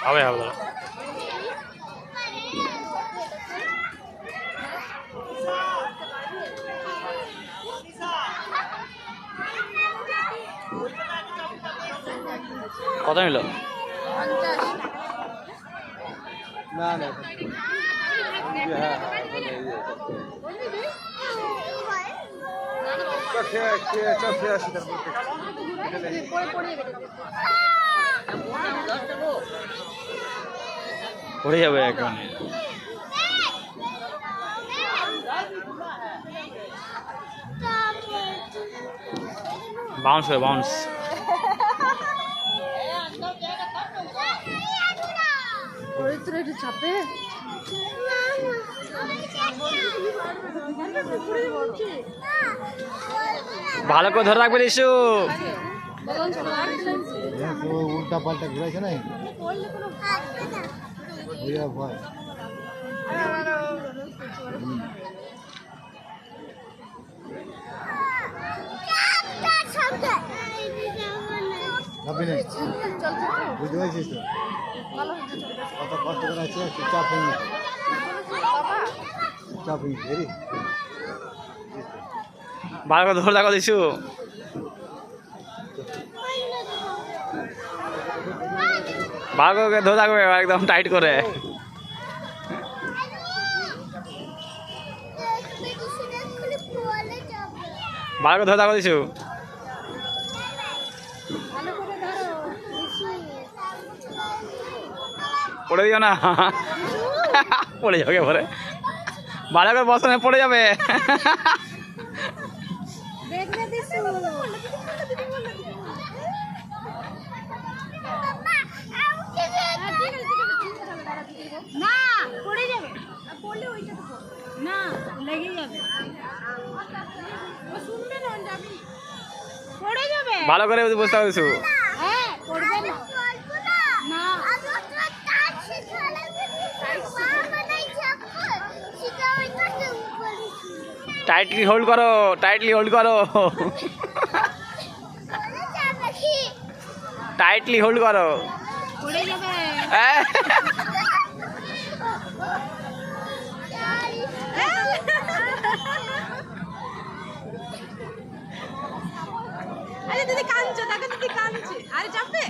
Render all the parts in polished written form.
হবে হবে দাদা। কত নিল? না না পড়ে যাবে এখন। বাউন্স হবে বাউন্স। চাপে ভালো করে ধরে রাখবে ইস্যু। উল্টা পাল্টা ঘুরাইছে না ভয় বুঝতে পারছিস তো কত কষ্ট করে আছে চাপ হয়নি চাপ হয়নি ভেরি ভালো করে ধরে রাখো ইস্যু। ভালো করে ধরে রাখবে একদম টাইট করে। ভালো করে ধরে রাখো ইস্যু। পড়ে দিও না, পড়ে যাবে পরে। ভালো করে বসনে পড়ে যাবে। না পড়ে যাবে, পড়লে ওইটা না লেগে যাবে, শুনবে না যাবি পড়ে যাবে। ভালো করে বুঝতে পারছো? হ্যাঁ পড়বে না না টাইটলি হোল্ড করো, টাইটলি হোল্ড করো, টাইটলি হোল্ড করো। পড়ে যাবে। আরে দিদি কাঁদছো, দেখো দিদি কাঁদছে। আরে যাবে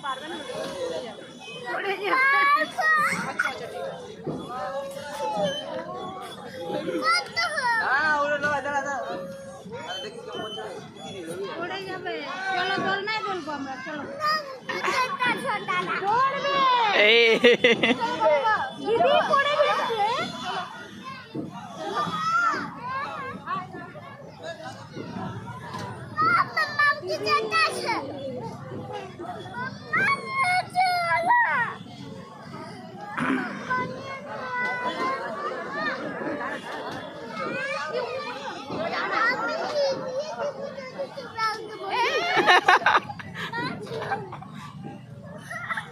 পারবে না, পড়ে যাবে। পড়ে যাবে, চলো দোল নাই বলবো আমরা, চলো এই দিদি পড়ে যাচ্ছে।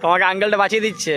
তোমাকে আঙ্কেলটা বাঁচিয়ে দিচ্ছে।